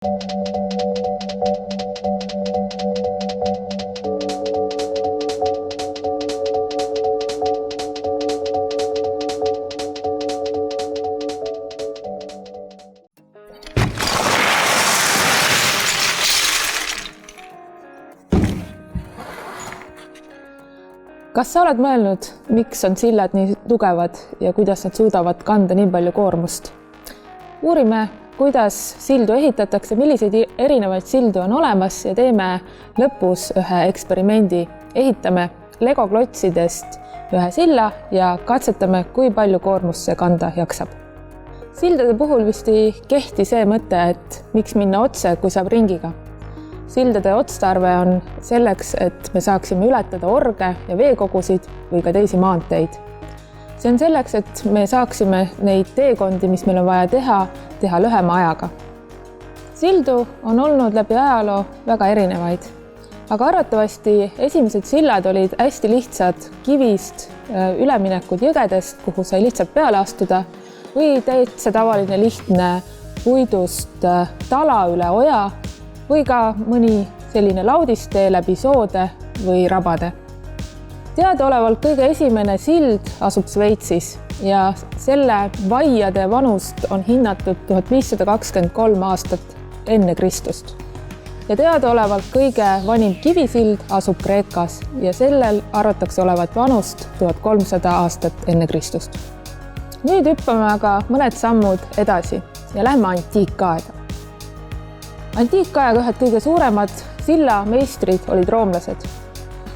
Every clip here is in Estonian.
Kas sa oled mõelnud, miks on sillad nii tugevad ja kuidas nad suudavad kanda nii palju koormust? Uurime, kuidas sildu ehitatakse, milliseid erinevaid sildu on olemas ja teeme lõpus ühe eksperimendi. Ehitame Lego klotsidest ühe silla ja katsetame, kui palju koormust see kanda jaksab. Sildade puhul vist ei kehti see mõte, et miks minna otse, kui saab ringiga. Sildade otstarve on selleks, et me saaksime ületada orge ja veekogusid või ka teisi maanteid. See on selleks, et me saaksime neid teekondi, mis meil on vaja teha lühema ajaga. Sildu on olnud läbi ajaloo väga erinevaid, aga arvatavasti esimesed sillad olid hästi lihtsad kivist üleminekud jõgedest, kuhu sai lihtsalt peale astuda või täitsa tavaline lihtne puidust tala üle oja või ka mõni selline laudistee läbi soode või rabade. Teadaolevalt kõige esimene sild asub Šveitsis ja selle vaiade vanust on hinnatud 1523 aastat enne Kristust. Ja teadaolevalt kõige vanim kivisild asub Kreekas ja sellel arvatakse olevat vanust 1300 aastat enne Kristust. Nüüd hüppame aga mõned sammud edasi ja lähme antiikaeda. Antiikajaga ühed kõige suuremad sillameistrid olid roomlased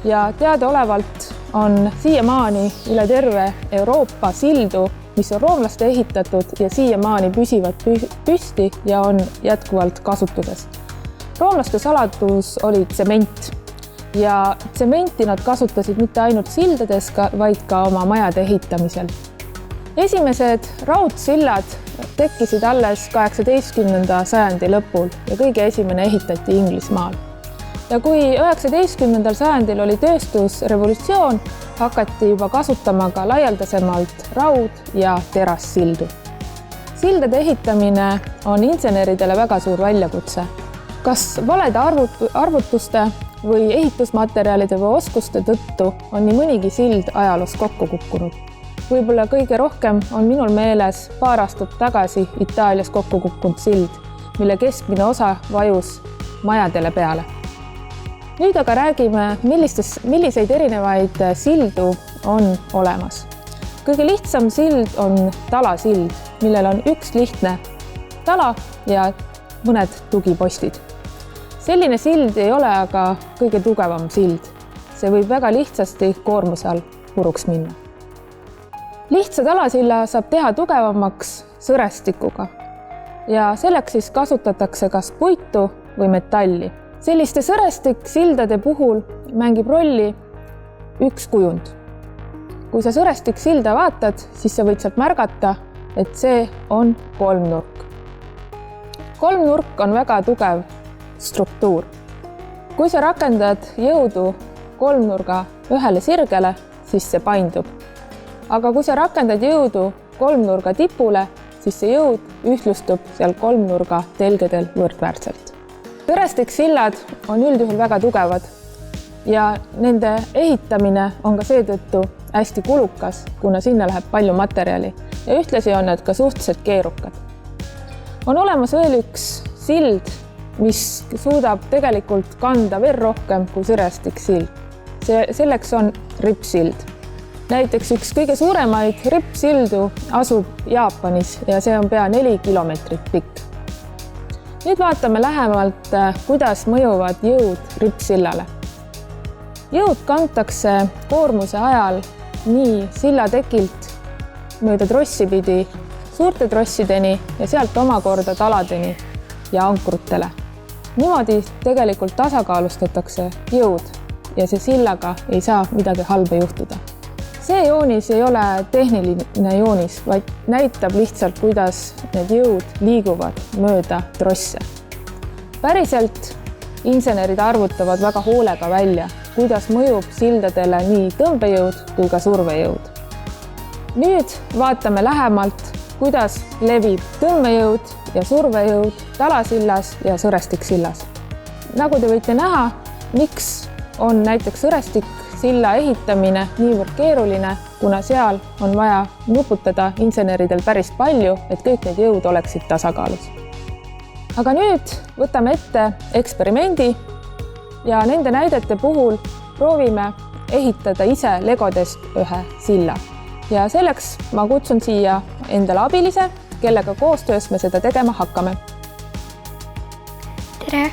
ja teadaolevalt on siiamaani üle terve Euroopa sildu, mis on roomlaste ehitatud ja siiamaani püsivad püsti ja on jätkuvalt kasutuses. Roomlaste saladus oli tsement ja tsementi nad kasutasid mitte ainult sildades, vaid ka oma majade ehitamisel. Esimesed raudsillad tekkisid alles 18. sajandi lõpul ja kõige esimene ehitati Inglismaal. Ja kui 19. sajandil oli tööstusrevolutsioon, hakati juba kasutama ka laialdasemalt raud- ja terassildu. Sildade ehitamine on inseneridele väga suur väljakutse. Kas valede arvutuste või ehitusmaterjalide või oskuste tõttu on nii mõnigi sild ajaloos kokku kukkunud? Võib-olla kõige rohkem on minul meeles paar aastat tagasi Itaalias kokku kukkunud sild, mille keskmine osa vajus majadele peale. Nüüd aga räägime, milliseid erinevaid sildu on olemas. Kõige lihtsam sild on talasild, millel on üks lihtne tala ja mõned tugipostid. Selline sild ei ole aga kõige tugevam sild. See võib väga lihtsasti koormuse all puruks minna. Lihtsa talasilla saab teha tugevamaks sõrestikuga ja selleks siis kasutatakse kas puitu või metalli. Selliste sõrestiksildade puhul mängib rolli üks kujund. Kui sa sõrestiksilda vaatad, siis sa võid sealt märgata, et see on kolmnurk. Kolmnurk on väga tugev struktuur. Kui sa rakendad jõudu kolmnurga ühele sirgele, siis see paindub. Aga kui sa rakendad jõudu kolmnurga tipule, siis see jõud ühtlustub seal kolmnurga telgedel võrdväärselt. Sõrestiksillad on üldjuhul väga tugevad ja nende ehitamine on ka seetõttu hästi kulukas, kuna sinna läheb palju materjali ja ühtlasi on need ka suhteliselt keerukad. On olemas veel üks sild, mis suudab tegelikult kanda veel rohkem kui sõrestiksild. Selleks on rippsild. Näiteks üks kõige suuremaid rippsildu asub Jaapanis ja see on pea 4 kilomeetrit pikk. Nüüd vaatame lähemalt, kuidas mõjuvad jõud rippsillale. Jõud kantakse koormuse ajal nii sillatekilt mööda trossi pidi suurte trossideni ja sealt omakorda taladeni ja ankrutele. Niimoodi tegelikult tasakaalustatakse jõud ja see sillaga ei saa midagi halba juhtuda. See joonis ei ole tehniline joonis, vaid näitab lihtsalt, kuidas need jõud liiguvad mööda trosse. Päriselt insenerid arvutavad väga hoolega välja, kuidas mõjub sildadele nii tõmbejõud kui ka survejõud. Nüüd vaatame lähemalt, kuidas levib tõmbejõud ja survejõud talasillas ja sõrestiksillas. Nagu te võite näha, miks on näiteks sõrestiksilla ehitamine niivõrd keeruline, kuna seal on vaja nuputada inseneridel päris palju, et kõik need jõud oleksid tasakaalus. Aga nüüd võtame ette eksperimendi ja nende näidete puhul proovime ehitada ise legodest ühe silla. Ja selleks ma kutsun siia endale abilise, kellega koostöös me seda tegema hakkame. Tere!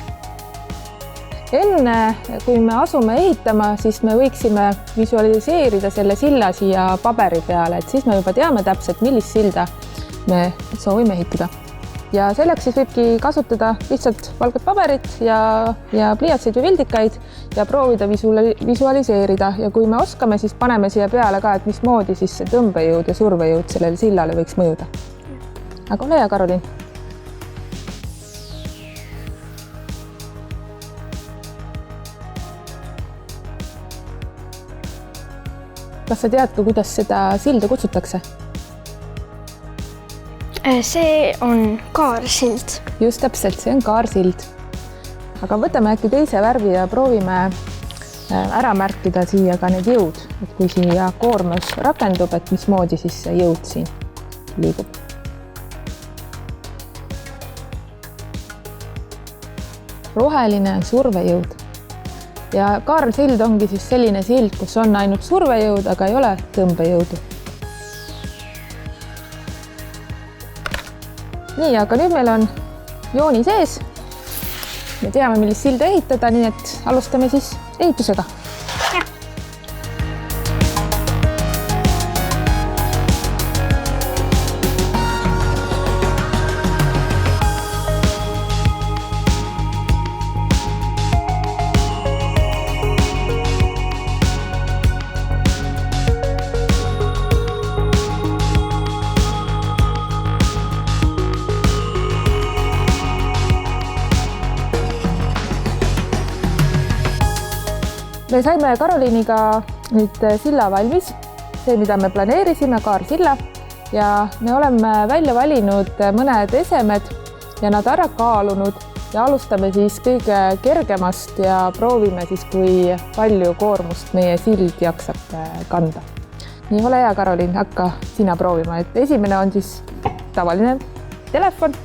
Enne, kui me asume ehitama, siis me võiksime visualiseerida selle silla siia paberi peale, et siis me juba teame täpselt, millist silda me soovime ehitada. Ja selleks siis võibki kasutada lihtsalt valget paberit ja pliiatseid või vildikaid ja proovida visualiseerida. Ja kui me oskame, siis paneme siia peale ka, et mismoodi siis see tõmbejõud ja survejõud sellele sillale võiks mõjuda. Aga ole hea, Karolin. Kas sa tead, kuidas seda silda kutsutakse? See on kaarsild. Just täpselt, see on kaarsild. Aga võtame äkki teise värvi ja proovime ära märkida siia ka need jõud. Et kui siia koormus rakendub, et mismoodi siis see jõud siin liigub. Roheline on survejõud. Ja kaarsild ongi siis selline sild, kus on ainult survejõud, aga ei ole tõmbejõudu. Nii, aga nüüd meil on jooni sees. Me teame, millist silda ehitada, nii et alustame siis ehitusega. Me saime Karoliiniga nüüd silla valmis, see, mida me planeerisime, kaarsilla, ja me oleme välja valinud mõned esemed ja nad ära kaalunud ja alustame siis kõige kergemast ja proovime siis, kui palju koormust meie sild jaksab kanda. Nii, ole hea, Karoliin, hakka sina proovima, et esimene on siis tavaline telefon.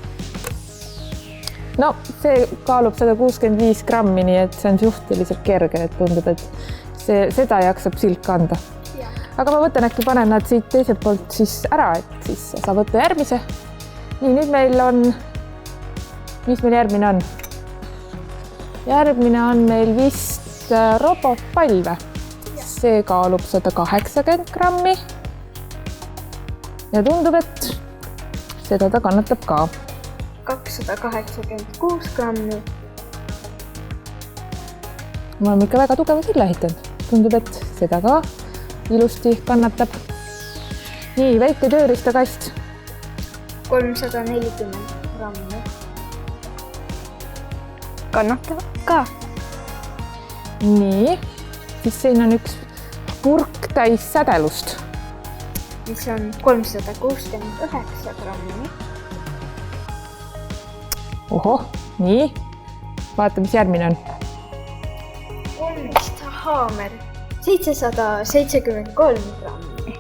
No, see kaalub 165 grammi, nii et see on suhteliselt kerge, et tundub, et seda jaksab sild kanda. Aga ma võtan äkki panen nad siit teiselt poolt siis ära, et siis sa võtta järgmise. Nii, nüüd meil on, mis meil järgmine on? Järgmine on meil vist robotpalve. See kaalub 180 grammi. Ja tundub, et seda ta kannatab ka. 286 grammi. Me oleme ikka väga tugeva silla ehitanud. Tundub, et seda ka ilusti kannatab. Nii, väike tööriistakast. 340 grammi. Kannatab ka. Nii, siis siin on üks purk täis sädelust. Mis on 369 grammi. Oho, nii. Vaata, mis järgmine on. Kolmist haamer 773 grammi.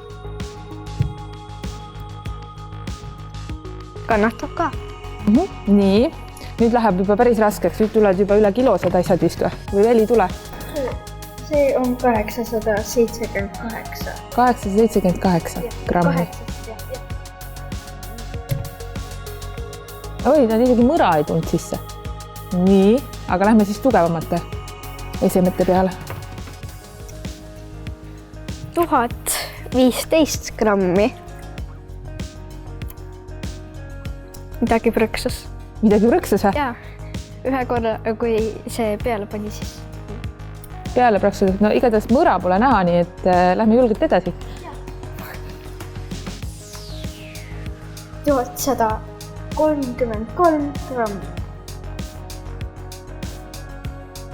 Kannatab ka. Nii, nüüd läheb juba päris raskeks. Nüüd tulevad juba üle kilosed asjad vist või veel ei tule? See on 878. 878 grammi. Oi, nad isegi mõra ei tulnud sisse. Nii, aga lähme siis tugevamate esemete peale. 1015 grammi. Midagi prõksus. Midagi prõksus, või? Jaa, ühe korra, kui see peale pani, siis peale prõksus. No igatahes mõra pole näha, nii et lähme julgelt edasi. 1133 grammi.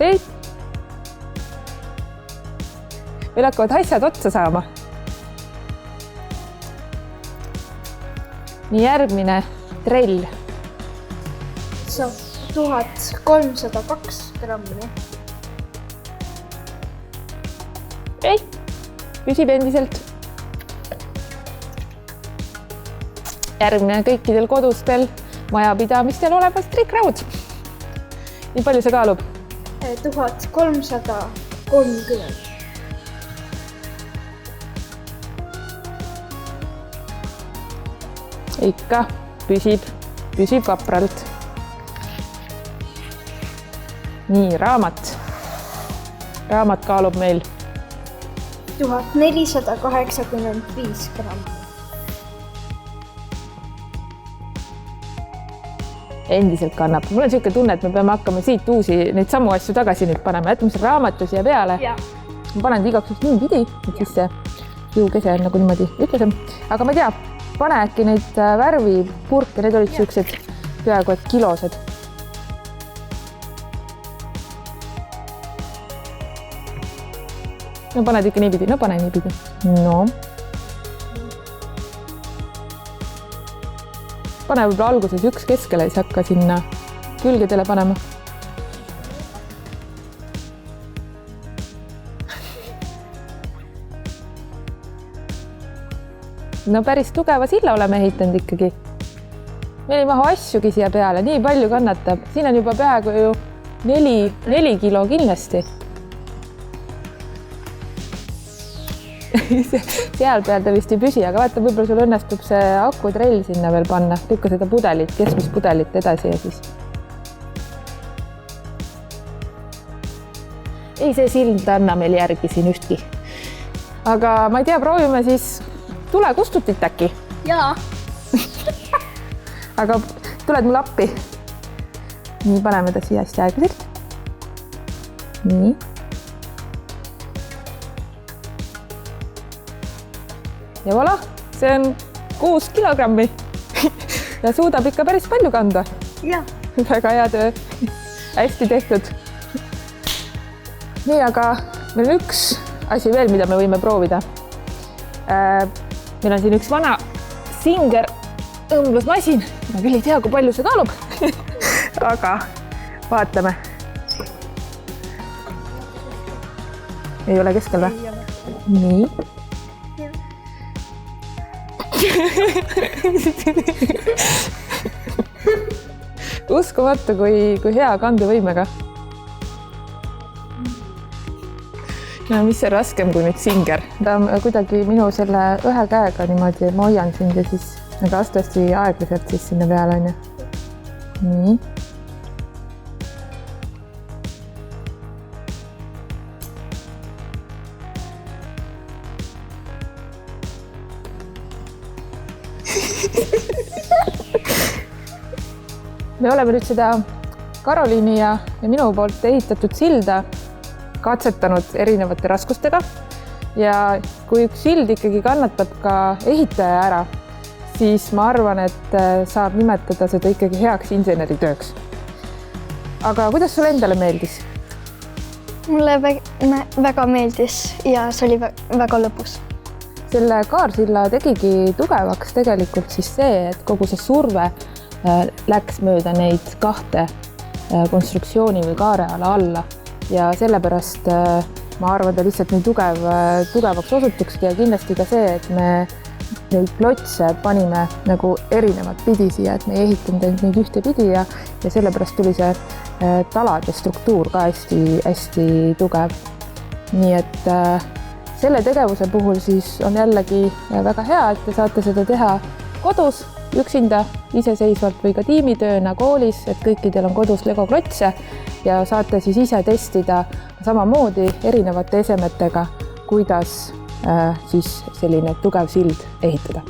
Teit? Meil hakkavad asjad otsa saama. nii järgmine trell. saab 1302 grammi. Ei, püsib endiselt. Järgmine kõikidel kodustel majapidamistel olemas trikkraud. Nii palju see kaalub? 1330. Ikka püsib vapralt. Nii, raamat kaalub meil 1485 grammi. Endiselt kannab. Mul on selline tunne, et me peame hakkama siit uusi neid samu asju tagasi nüüd panema. Jätame selle raamatu siia peale. Ma panen igaks juhul nii pidi, et siis see jõukese on nagu niimoodi ütlusem. Aga ma ei tea, pane äkki neid värvipurke, need olid sellised peaaegu et kilosed. No paned ikka niipidi, no pane niipidi. No. Pane võib-olla alguses üks keskele, siis hakka sinna külgedele panema. No päris tugeva silla oleme ehitanud ikkagi. Meil ei mahu asjugi siia peale, nii palju kannatab. Siin on juba peaaegu ju 4 kilo kindlasti. Seal peal ta vist ei püsi, aga vaata, võib-olla sul õnnestub see akutrell sinna veel panna. Lükka seda pudelit, keskmispudelit edasi ja siis. Ei, see sild anna meil järgi siin ühtki. Aga ma ei tea, proovime siis tule kustutit äkki. Jaa. Aga tuled mul appi. Nii, paneme ta siia hästi aeglaselt. Nii. Ja voilà, see on 6 kilogrammi ja suudab ikka päris palju kanda. Jah. Väga hea töö. Hästi tehtud. Nii, aga meil on üks asi veel, mida me võime proovida. Meil on siin üks vana Singer õmblusmasin. Ma küll ei tea, kui palju see kaalub. Aga vaatame. Ei ole keskel või? Nii. Uskumatu, kui hea kandevõimega. No mis see raskem kui nüüd Singer. Ta on kuidagi minu selle ühe käega niimoodi, ma hoian sind ja siis nagu astesti aeglaselt siis sinna peale on ju. Nii. Me oleme nüüd seda Karoliini ja minu poolt ehitatud silda katsetanud erinevate raskustega ja kui üks sild ikkagi kannatab ka ehitaja ära, siis ma arvan, et saab nimetada seda ikkagi heaks inseneritööks. Aga kuidas sulle endale meeldis? Mulle väga meeldis ja see oli väga lõbus. Selle kaarsilla tegigi tugevaks tegelikult siis see, et kogu see surve läks mööda neid kahte konstruktsiooni või kaareala alla ja sellepärast ma arvan, ta lihtsalt nii tugevaks osutukski ja kindlasti ka see, et me neid klotse panime nagu erinevat pidi siia, et me ei ehitanud neid ühte pidi ja sellepärast tuli see talade struktuur ka hästi tugev. Nii et selle tegevuse puhul siis on jällegi väga hea, et te saate seda teha kodus, üksinda, iseseisvalt või ka tiimitööna koolis, et kõikidel on kodus Lego klotse ja saate siis ise testida samamoodi erinevate esemetega, kuidas siis selline tugev sild ehitada.